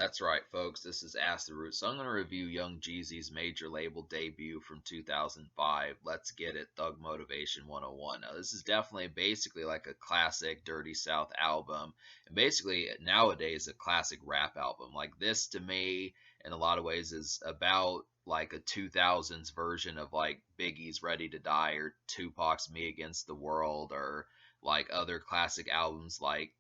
That's right, folks. This is Acid Root. So I'm going to review Young Jeezy's major label debut from 2005. Let's get it, Thug Motivation 101. Now, this is definitely basically like a classic Dirty South album, and basically nowadays a classic rap album. Like this, to me, in a lot of ways, is about like a 2000s version of like Biggie's Ready to Die or Tupac's Me Against the World or like other classic albums like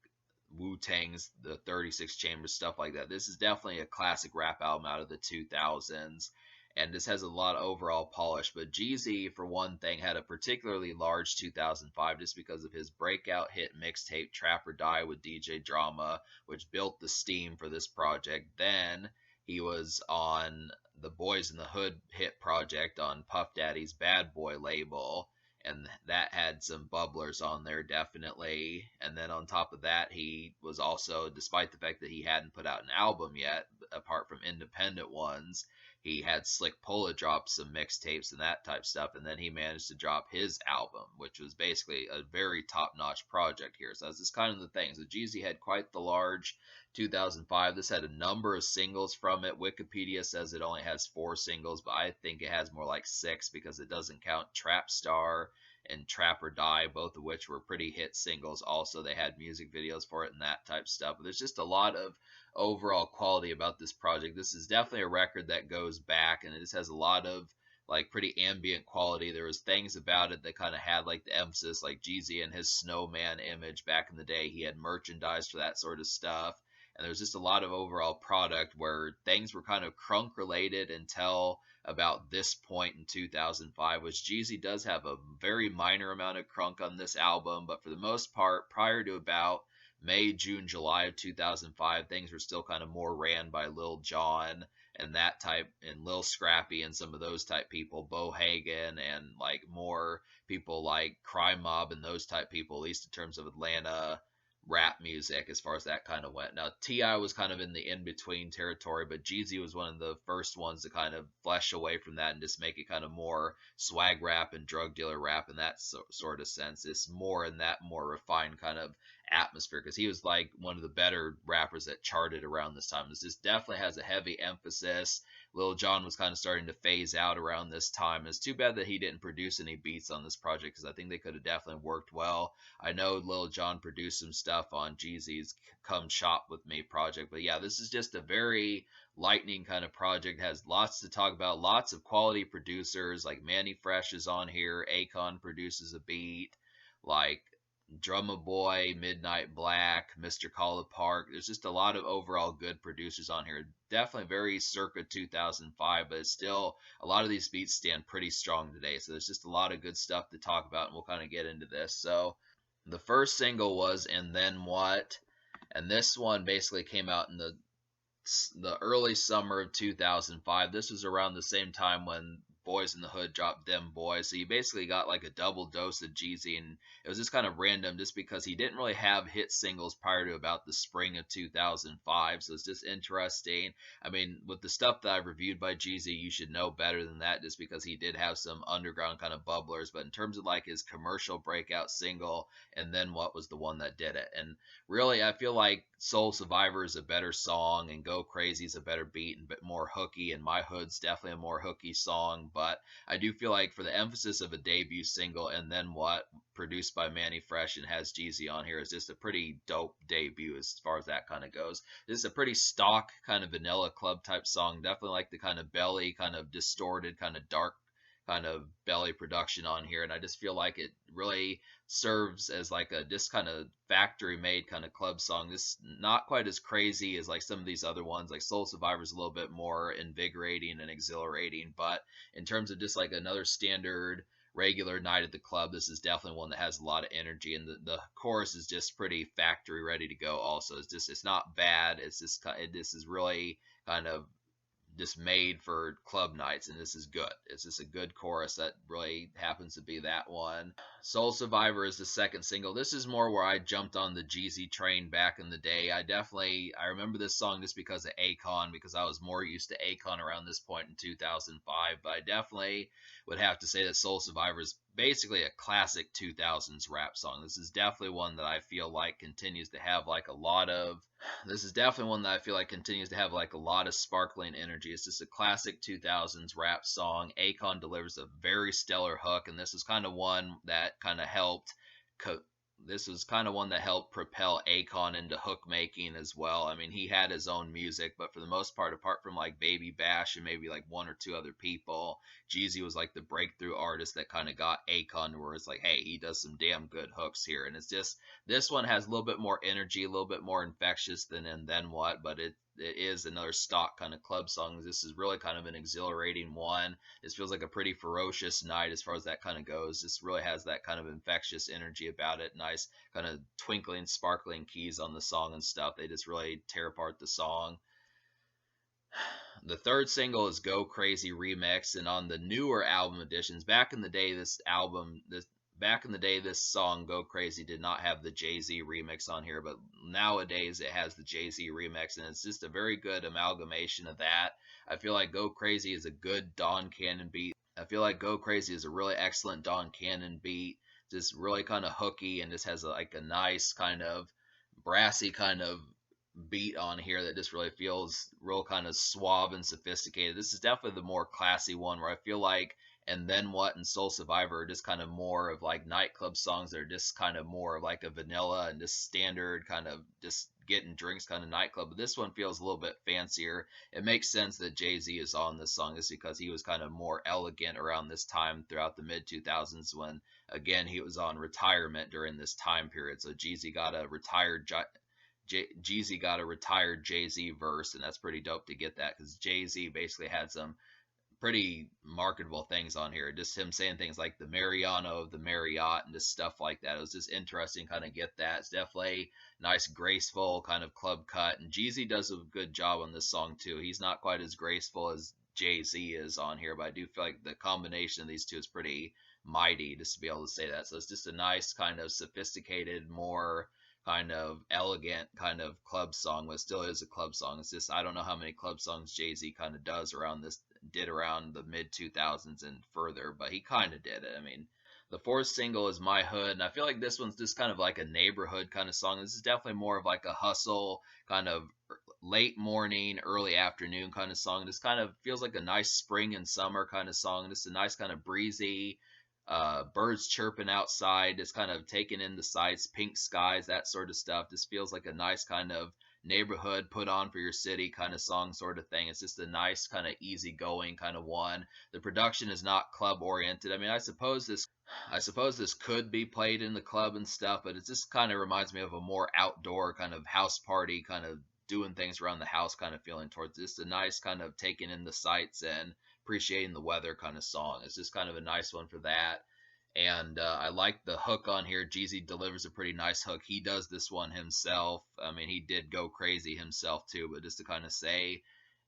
Wu Tang's the 36 Chambers, stuff like that. This is definitely a classic rap album out of the 2000s, and this has a lot of overall polish. But Jeezy, for one thing, had a particularly large 2005 just because of his breakout hit mixtape Trap or Die with DJ Drama, which built the steam for this project. Then he was on the Boys in the Hood hit project on Puff Daddy's Bad Boy label, and that had some bubblers on there definitely. And then on top of that, he was also, despite the fact that he hadn't put out an album yet, apart from independent ones, he had Slick Pulla drop some mixtapes and that type stuff, and then he managed to drop his album, which was basically a very top-notch project here. So that's just kind of the thing. So Jeezy had quite the large 2005. This had a number of singles from it. Wikipedia says it only has 4 singles, but I think it has more like 6 because it doesn't count Trap Star and Trap or Die, both of which were pretty hit singles. Also, they had music videos for it and that type stuff. But there's just a lot of overall quality about this project. This is definitely a record that goes back, and it just has a lot of like pretty ambient quality. There was things about it that kind of had like the emphasis, like Jeezy and his snowman image back in the day. He had merchandise for that sort of stuff. And there was just a lot of overall product where things were kind of crunk related until about this point in 2005, which Jeezy does have a very minor amount of crunk on this album, but for the most part, prior to about May, June, July of 2005, things were still kind of more ran by Lil Jon and that type, and Lil Scrappy and some of those type people, Bo Hagen, and like more people like Crime Mob and those type people, at least in terms of Atlanta rap music as far as that kind of went. Now T.I. was kind of in the in-between territory, but Jeezy was one of the first ones to kind of flesh away from that and just make it kind of more swag rap and drug dealer rap in that sort of sense. It's more in that more refined kind of atmosphere because he was like one of the better rappers that charted around this time. This definitely has a heavy emphasis. Lil Jon was kind of starting to phase out around this time. It's too bad that he didn't produce any beats on this project because I think they could have definitely worked well. I know Lil Jon produced some stuff on Jeezy's Come Shop With Me project, but yeah, this is just a very lightning kind of project. It has lots to talk about, lots of quality producers, like Manny Fresh is on here, Akon produces a beat, like Drumma Boy, Midnight Black, Mr. Collar Park. There's just a lot of overall good producers on here. Definitely very circa 2005, but it's still a lot of these beats stand pretty strong today. So there's just a lot of good stuff to talk about, and we'll kind of get into this. So the first single was And Then What? And this one basically came out in the early summer of 2005. This was around the same time when Boys in the Hood dropped Them Boys. So you basically got like a double dose of Jeezy, and it was just kind of random just because he didn't really have hit singles prior to about the spring of 2005. So it's just interesting. I mean, with the stuff that I've reviewed by Jeezy, you should know better than that just because he did have some underground kind of bubblers. But in terms of like his commercial breakout single, And Then What was the one that did it. And really, I feel like Soul Survivor is a better song, and Go Crazy is a better beat and a bit more hooky, and My Hood's definitely a more hooky song. But I do feel like for the emphasis of a debut single, And Then What, produced by Manny Fresh and has Jeezy on here, is just a pretty dope debut as far as that kind of goes. This is a pretty stock kind of vanilla club type song. Definitely like the kind of belly, kind of distorted, kind of dark kind of belly production on here, and I just feel like it really serves as like a just kind of factory made kind of club song. This not quite as crazy as like some of these other ones. Like Soul Survivor is a little bit more invigorating and exhilarating, but in terms of just like another standard regular night at the club, this is definitely one that has a lot of energy, and the chorus is just pretty factory ready to go. Also, it's not bad. It's just this is really kind of just made for club nights, and this is good. It's just a good chorus that really happens to be that one. Soul Survivor is the second single. This is more where I jumped on the Jeezy train back in the day. I remember this song just because of Akon, because I was more used to Akon around this point in 2005. But I definitely would have to say that Soul Survivor is basically a classic 2000s rap song. This is definitely one that I feel like continues to have like a lot of this is definitely one that I feel like continues to have like a lot of sparkling energy. It's just a classic 2000s rap song. Akon delivers a very stellar hook, and this is kind of one that kind of helped. Co- this was kind of one that helped propel Akon into hook making as well. I mean, he had his own music, but for the most part, apart from like Baby Bash and maybe like one or two other people, Jeezy was like the breakthrough artist that kind of got Akon to where it's like, hey, he does some damn good hooks here, and it's just this one has a little bit more energy, a little bit more infectious than in Then What, but it is another stock kind of club song. This is really kind of an exhilarating one. This feels like a pretty ferocious night as far as that kind of goes. This really has that kind of infectious energy about it. Nice kind of twinkling, sparkling keys on the song and stuff. They just really tear apart the song. The third single is Go Crazy Remix, and on the newer album editions, back in the day, this song Go Crazy did not have the Jay-Z remix on here, but nowadays it has the Jay-Z remix, and it's just a very good amalgamation of that. I feel like Go Crazy is a good Don Cannon beat. I feel like Go Crazy is a really excellent Don Cannon beat, just really kind of hooky and just has like a nice kind of brassy kind of beat on here that just really feels real kind of suave and sophisticated. This is definitely the more classy one where I feel like and Then What and Soul Survivor are just kind of more of like nightclub songs that are just kind of more of like a vanilla and just standard kind of just getting drinks kind of nightclub. But this one feels a little bit fancier. It makes sense that Jay-Z is on this song just because he was kind of more elegant around this time throughout the mid 2000s when again he was on retirement during this time period. So Jeezy got a retired Jay Z verse, and that's pretty dope to get that because Jay Z basically had some pretty marketable things on here. Just him saying things like the Mariano of the Marriott and just stuff like that. It was just interesting kind of get that. It's definitely nice, graceful kind of club cut. And Jeezy does a good job on this song too. He's not quite as graceful as Jay Z is on here, but I do feel like the combination of these two is pretty mighty just to be able to say that. So it's just a nice kind of sophisticated, more kind of elegant kind of club song, but still is a club song. It's just I don't know how many club songs Jay Z kind of does around this did around the mid 2000s and further, but he kind of did it. I mean, the fourth single is My Hood, and I feel like this one's just kind of like a neighborhood kind of song. This is definitely more of like a hustle kind of late morning, early afternoon kind of song. This kind of feels like a nice spring and summer kind of song. Just a nice kind of breezy, birds chirping outside, just kind of taking in the sights, pink skies, that sort of stuff. This feels like a nice kind of neighborhood put on for your city kind of song sort of thing. It's just a nice kind of easygoing kind of one. The production is not club oriented. I mean, I suppose this could be played in the club and stuff, but it just kind of reminds me of a more outdoor kind of house party kind of doing things around the house kind of feeling towards just a nice kind of taking in the sights and appreciating the weather kind of song. It's just kind of a nice one for that. And I like the hook on here. Jeezy delivers a pretty nice hook. He does this one himself. I mean, he did Go Crazy himself too, but just to kind of say,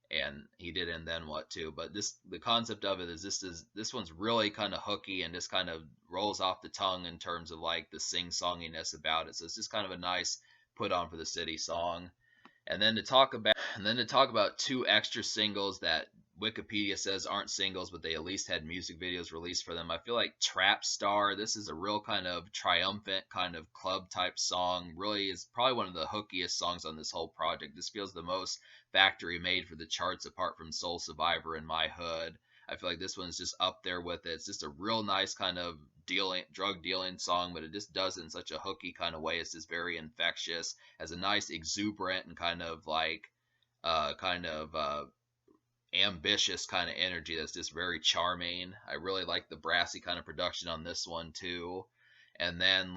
and he did And Then What too. But the concept of it is this one's really kind of hooky and just kind of rolls off the tongue in terms of like the sing-songiness about it. So it's just kind of a nice put on for the city song. And then to talk about two extra singles that Wikipedia says aren't singles, but they at least had music videos released for them. I feel like Trap Star, this is a real kind of triumphant kind of club type song. Really is probably one of the hookiest songs on this whole project. This feels the most factory made for the charts apart from Soul Survivor and My Hood. I feel like this one's just up there with it. It's just a real nice kind of drug dealing song, but it just does it in such a hooky kind of way. It's just very infectious, has a nice exuberant and kind of ambitious kind of energy that's just very charming. I really like the brassy kind of production on this one too. And then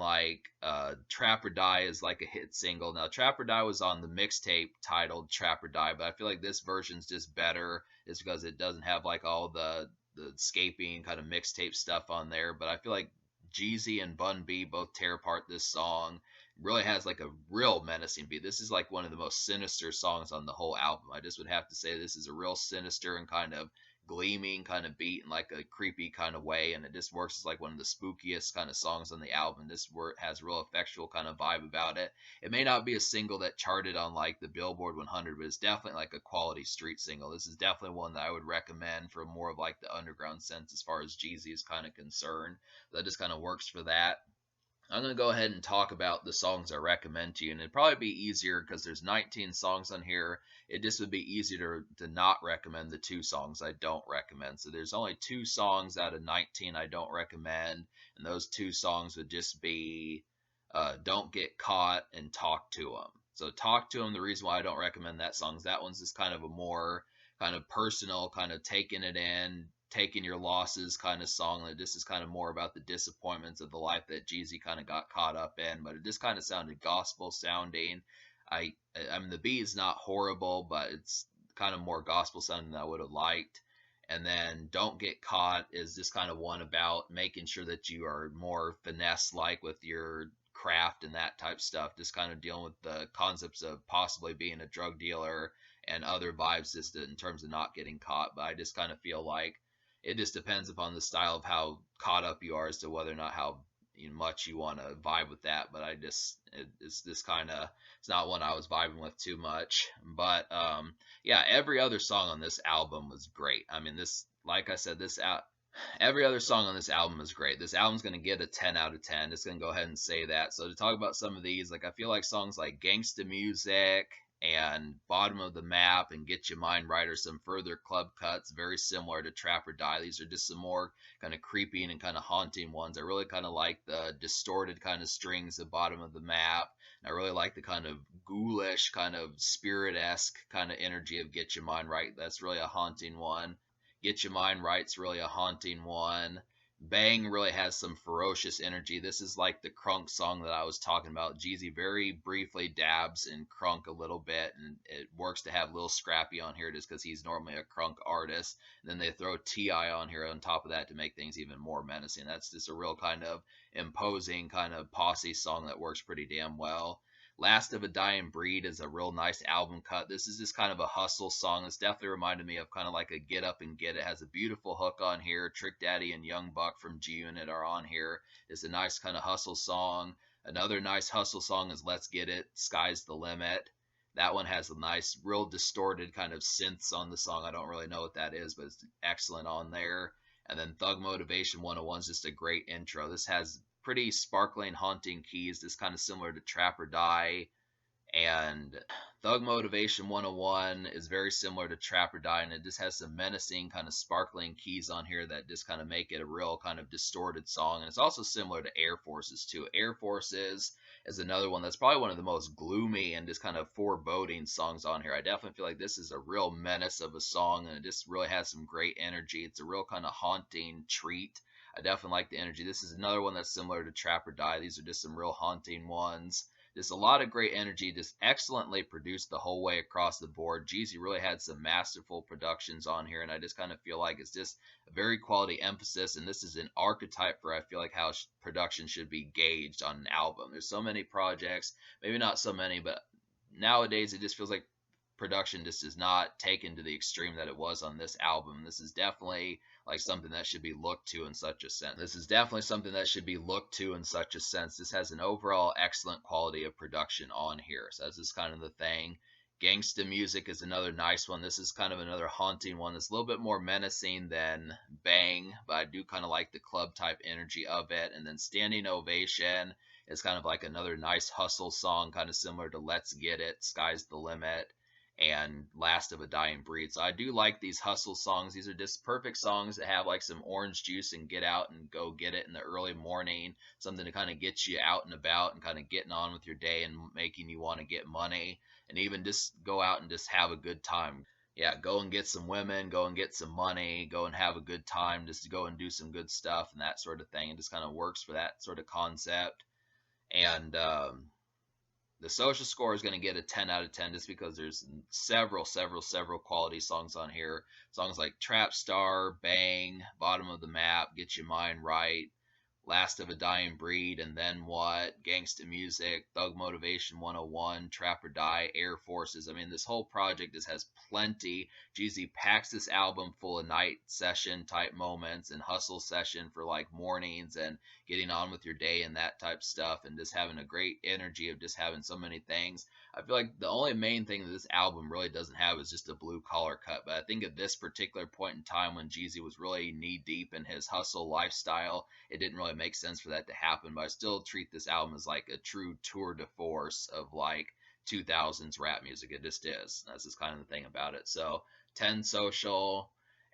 Trap or Die is like a hit single. Now Trap or Die was on the mixtape titled Trap or Die, but I feel like this version's just better just because it doesn't have like all the escaping kind of mixtape stuff on there. But I feel like Jeezy and Bun B both tear apart this song. Really has like a real menacing beat. This is like one of the most sinister songs on the whole album. I just would have to say this is a real sinister and kind of gleaming kind of beat in like a creepy kind of way, and it just works as like one of the spookiest kind of songs on the album. This work has real effectual kind of vibe about it. It may not be a single that charted on like the Billboard 100, but it's definitely like a quality street single. This is definitely one that I would recommend for more of like the underground sense as far as Jeezy is kind of concerned. That just kind of works for that. I'm going to go ahead and talk about the songs I recommend to you. And it'd probably be easier because there's 19 songs on here. It just would be easier to not recommend the two songs I don't recommend. So there's only two songs out of 19 I don't recommend. And those two songs would just be Don't Get Caught and Talk to 'Em. So Talk to 'Em, the reason why I don't recommend that song is that one's just kind of a more kind of personal, kind of taking it in, taking your losses kind of song. That this is kind of more about the disappointments of the life that Jeezy kind of got caught up in, but it just kind of sounded gospel sounding. I I mean the beat is not horrible, but it's kind of more gospel sounding than I would have liked. And then Don't Get Caught is just kind of one about making sure that you are more finesse like with your craft and that type stuff, just kind of dealing with the concepts of possibly being a drug dealer and other vibes just in terms of not getting caught. But I just kind of feel like it just depends upon the style of how caught up you are as to whether or not how much you want to vibe with that. But it's this kind of, it's not one I was vibing with too much. But yeah, every other song on this album was great. I mean, this, like I said, every other song on this album is great. This album's going to get a 10 out of 10. It's going to go ahead and say that. So to talk about some of these, like I feel like songs like Gangsta Music and Bottom of the Map and Get Your Mind Right are some further club cuts, very similar to Trap or Die. These are just some more kind of creepy and kind of haunting ones. I really kind of like the distorted kind of strings at Bottom of the Map. I really like the kind of ghoulish, kind of spirit-esque kind of energy of Get Your Mind Right. That's really a haunting one. Get Your Mind Right's really a haunting one. Bang really has some ferocious energy. This is like the Crunk song that I was talking about. Jeezy very briefly dabs in Crunk a little bit, and it works to have Lil Scrappy on here just because he's normally a Crunk artist. And then they throw T.I. on here on top of that to make things even more menacing. That's just a real kind of imposing kind of posse song that works pretty damn well. Last of a Dying Breed is a real nice album cut. This is just kind of a hustle song. It's definitely reminded me of kind of like a Get Up and Get It. It has a beautiful hook on here. Trick Daddy and Young Buck from G Unit are on here. It's a nice kind of hustle song. Another nice hustle song is Let's Get It, Sky's the Limit. That one has a nice, real distorted kind of synths on the song. I don't really know what that is, but it's excellent on there. And then Thug Motivation 101 is just a great intro. This has pretty sparkling, haunting keys, just kind of similar to Trap or Die. And Thug Motivation 101 is very similar to Trap or Die, and it just has some menacing, kind of sparkling keys on here that just kind of make it a real kind of distorted song. And it's also similar to Air Forces, too. Air Forces is another one that's probably one of the most gloomy and just kind of foreboding songs on here. I definitely feel like this is a real menace of a song, and it just really has some great energy. It's a real kind of haunting treat. I definitely like the energy. This is another one that's similar to Trap or Die. These are just some real haunting ones. Just a lot of great energy, just excellently produced the whole way across the board. Jeezy really had some masterful productions on here, and I just kind of feel like it's just a very quality emphasis, and this is an archetype for I feel like how production should be gauged on an album. There's so many projects, maybe not so many, but nowadays it just feels like production just is not taken to the extreme that it was on this album. This is definitely like something that should be looked to in such a sense. This is definitely something that should be looked to in such a sense. This has an overall excellent quality of production on here. So this is kind of the thing. Gangsta Music is another nice one. This is kind of another haunting one. It's a little bit more menacing than Bang, but I do kind of like the club type energy of it. And then Standing Ovation is kind of like another nice hustle song, kind of similar to Let's Get It, Sky's the Limit, and Last of a Dying Breed. So I do like these hustle songs. These are just perfect songs that have like some orange juice and get out and go get it in the early morning. Something to kind of get you out and about and kind of getting on with your day and making you want to get money. And even just go out and just have a good time. Yeah, go and get some women, go and get some money, go and have a good time, just to go and do some good stuff and that sort of thing. It just kind of works for that sort of concept. And the social score is going to get a 10 out of 10 just because there's several quality songs on here. Songs like Trap Star, Bang, Bottom of the Map, Get Your Mind Right, Last of a Dying Breed, and Then What, Gangsta Music, Thug Motivation 101, Trap or Die, Air Forces. I mean, this whole project just has plenty. Jeezy packs this album full of night session type moments and hustle session for like mornings and getting on with your day and that type stuff, and just having a great energy of just having so many things. I feel like the only main thing that this album really doesn't have is just a blue collar cut. But I think at this particular point in time when Jeezy was really knee deep in his hustle lifestyle, it didn't really make sense for that to happen. But I still treat this album as like a true tour de force of like 2000s rap music. It just is. That's just kind of the thing about it. So 10 Social.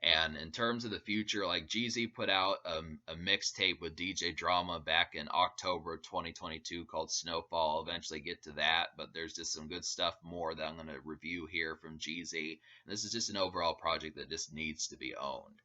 And in terms of the future, like Jeezy put out a mixtape with DJ Drama back in October of 2022 called Snowfall. I'll eventually get to that, but there's just some good stuff more that I'm going to review here from Jeezy. And this is just an overall project that just needs to be owned.